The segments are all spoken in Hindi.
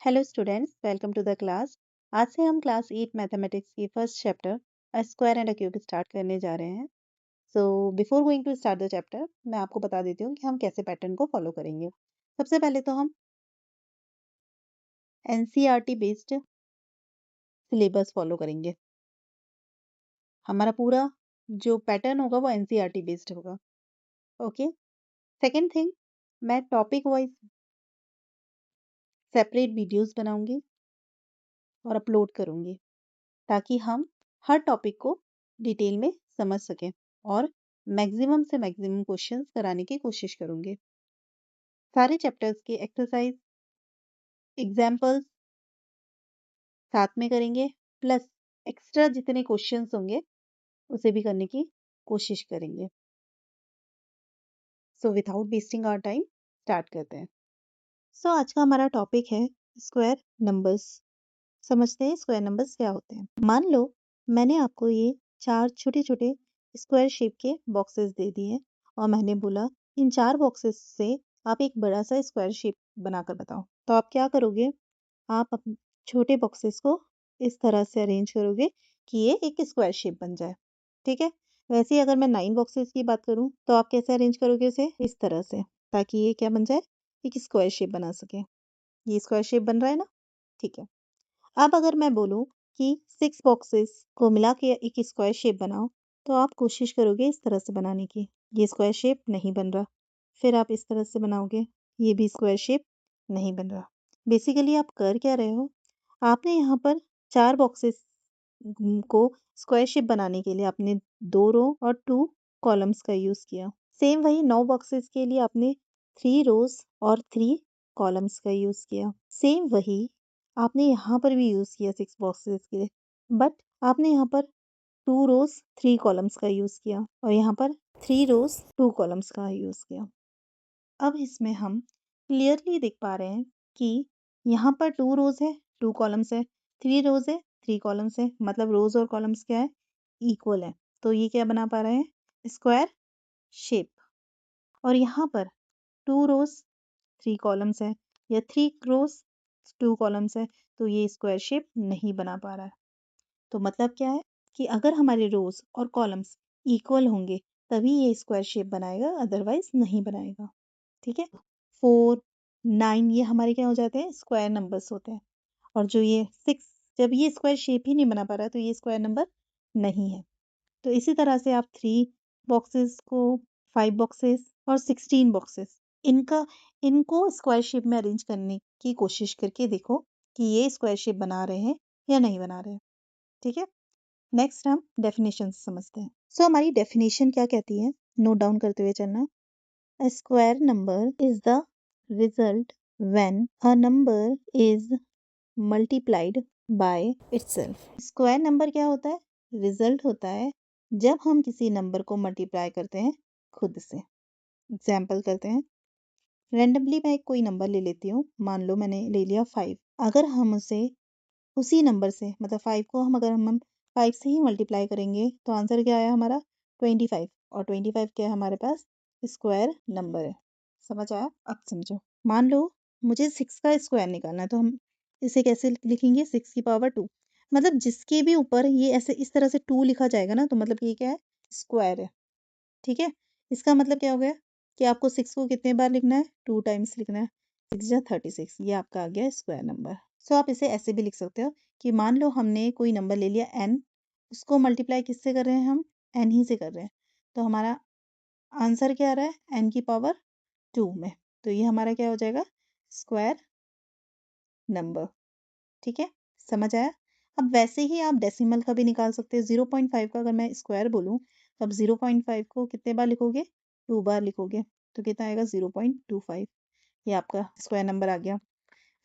Hello students, welcome to the class. आज से हम क्लास 8 मैथमेटिक्स की first chapter a square and a cube start करने जा रहे हैं। So before going to start the chapter, मैं आपको बता देती हूँ कि हम कैसे पैटर्न को फॉलो करेंगे। सबसे पहले तो हम एनसीईआरटी बेस्ड सिलेबस फॉलो करेंगे। हमारा पूरा जो पैटर्न होगा वो एनसीईआरटी बेस्ड होगा। ओके। सेकेंड थिंग, मैं टॉपिक वाइज सेपरेट वीडियोस बनाऊंगी और अपलोड करूंगी ताकि हम हर टॉपिक को डिटेल में समझ सकें और मैक्सिमम से मैक्सिमम क्वेश्चंस कराने की कोशिश करूंगे। सारे चैप्टर्स के एक्सरसाइज एग्जाम्पल्स साथ में करेंगे, प्लस एक्स्ट्रा जितने क्वेश्चंस होंगे उसे भी करने की कोशिश करेंगे। So without wasting our time start करते हैं। सो आज का हमारा टॉपिक है स्क्वायर नंबर्स। समझते हैं स्क्वायर नंबर्स क्या होते हैं। मान लो मैंने आपको ये 4 छोटे छोटे स्क्वायर शेप के बॉक्सेस दे दिए हैं और मैंने बोला इन 4 बॉक्सेस से आप एक बड़ा सा स्क्वायर शेप बनाकर बताओ। तो आप क्या करोगे, आप छोटे बॉक्सेस को इस तरह से अरेंज करोगे कि ये एक स्क्वायर शेप बन जाए। ठीक है। वैसे ही अगर मैं 9 बॉक्सेस की बात करूं तो आप कैसे अरेंज करोगे उसे, इस तरह से, ताकि ये क्या बन जाए, एक स्क्वायर शेप बना सके। ये स्क्वायर शेप बन रहा है ना। ठीक है। अब अगर मैं बोलूं कि 6 बॉक्सेस को मिला के एक स्क्वायर शेप बनाओ, तो आप कोशिश करोगे इस तरह से बनाने की। ये स्क्वायर शेप नहीं बन रहा। फिर आप इस तरह से बनाओगे, ये भी स्क्वायर शेप नहीं बन रहा। बेसिकली आप कर क्या रहे हो, आपने यहाँ पर 4 बॉक्सेस को स्क्वायर शेप बनाने के लिए आपने 2 रो और 2 कॉलम्स का यूज किया। सेम वही 9 बॉक्सेस के लिए आपने 3 रोज और 3 कॉलम्स का यूज किया। सेम वही आपने यहाँ पर भी यूज किया 6 बॉक्सेस के लिए, बट आपने यहाँ पर 2 रोज 3 कॉलम्स का यूज किया और यहाँ पर 3 रोज 2 कॉलम्स का यूज किया। अब इसमें हम क्लियरली देख पा रहे हैं कि यहाँ पर 2 रोज है, 2 कॉलम्स है, 3 रोज है, 3 कॉलम्स है, मतलब रोज और कॉलम्स क्या है, इक्वल है। तो ये क्या बना पा रहे हैं, स्क्वायर शेप। और यहाँ पर 2 रोज 3 कॉलम्स है या 3 रोज 2 कॉलम्स है, तो ये स्क्वायर शेप नहीं बना पा रहा है। तो मतलब क्या है कि अगर हमारे रोज और कॉलम्स इक्वल होंगे तभी ये स्क्वायर शेप बनाएगा, अदरवाइज नहीं बनाएगा। ठीक है। 4, 9 ये हमारे क्या हो जाते हैं, स्क्वायर नंबर्स होते हैं। और जो ये 6, जब ये स्क्वायर शेप ही नहीं बना पा रहा तो ये स्क्वायर नंबर नहीं है। तो इसी तरह से आप 3 बॉक्सेस को, 5 बॉक्सेस और 16 बॉक्सेस, इनका इनको स्क्वायर शेप में अरेंज करने की कोशिश करके देखो कि ये स्क्वायर शेप बना रहे हैं या नहीं बना रहे हैं। ठीक है। नेक्स्ट हम डेफिनेशन समझते हैं। सो हमारी डेफिनेशन क्या कहती है, नोट डाउन करते हुए चलना। A square number is the result when a number is multiplied by itself. Square number क्या होता है, रिजल्ट होता है जब हम किसी नंबर को मल्टीप्लाई करते हैं खुद से। एग्जाम्पल करते हैं, रेंडमली मैं कोई नंबर ले लेती हूँ, मान लो मैंने ले लिया 5। अगर हम उसे उसी नंबर से, मतलब 5 को हम 5 से ही मल्टीप्लाई करेंगे तो आंसर क्या आया हमारा, 25। और 25 क्या है हमारे पास, स्क्वायर नंबर है। समझ आया। अब समझो, मान लो मुझे 6 का स्क्वायर निकालना है, तो हम इसे कैसे लिखेंगे, 6 की पावर 2। मतलब जिसके भी ऊपर ये ऐसे इस तरह से 2 लिखा जाएगा ना, तो मतलब ये क्या है, स्क्वायर है। ठीक है। इसका मतलब क्या हो गया कि आपको 6 को कितने बार लिखना है, 2 टाइम्स लिखना है। 6 जा 36, ये आपका आ गया स्क्वायर नंबर। सो आप इसे ऐसे भी लिख सकते हो कि मान लो हमने कोई नंबर ले लिया n, उसको मल्टीप्लाई किससे कर रहे हैं, हम n ही से कर रहे हैं। तो हमारा आंसर क्या आ रहा है, n की पावर 2 में। तो ये हमारा क्या हो जाएगा, स्क्वायर नंबर। ठीक है। समझ आया। अब वैसे ही आप डेसिमल का भी निकाल सकते हैं। 0.5 का अगर मैं स्क्वायर बोलूँ तो अब 0.5 को कितने बार लिखोगे, 2 बार लिखोगे, तो कितना आएगा, 0.25। ये आपका स्क्वायर नंबर आ गया।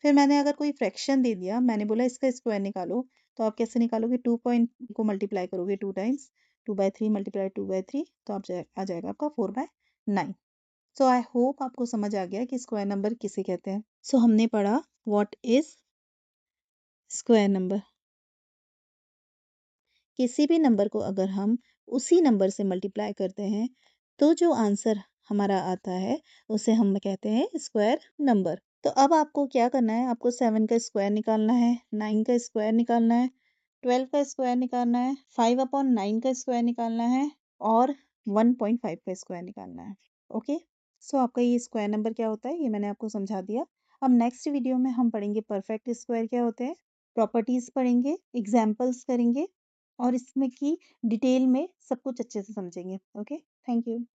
फिर मैंने अगर कोई फ्रैक्शन दे दिया, मैंने बोला इसका स्क्वायर निकालो, तो आप कैसे निकालोगे, 2 पॉइंट को मल्टीप्लाई करोगे 2 टाइम्स, 2/3 मल्टीप्लाई 2/3, तो आप आ जाएगा आपका 4/9। सो आई होप आपको समझ आ गया कि स्क्वायर नंबर किसे कहते हैं। सो हमने पढ़ा व्हाट इज स्क्वायर नंबर। किसी भी नंबर को अगर हम उसी नंबर से मल्टीप्लाई करते हैं तो जो आंसर हमारा आता है उसे हम कहते हैं स्क्वायर नंबर। तो अब आपको क्या करना है, आपको 7 का स्क्वायर निकालना है, 9 का स्क्वायर निकालना है, 12 का स्क्वायर निकालना है, 5/9 का स्क्वायर निकालना है और 1.5 का स्क्वायर निकालना है। ओके, सो आपका ये स्क्वायर नंबर क्या होता है ये मैंने आपको समझा दिया। अब नेक्स्ट वीडियो में हम पढ़ेंगे परफेक्ट स्क्वायर क्या होते हैं, प्रॉपर्टीज पढ़ेंगे, एग्जाम्पल्स करेंगे और इसमें की डिटेल में सब कुछ अच्छे से समझेंगे। Okay, thank you.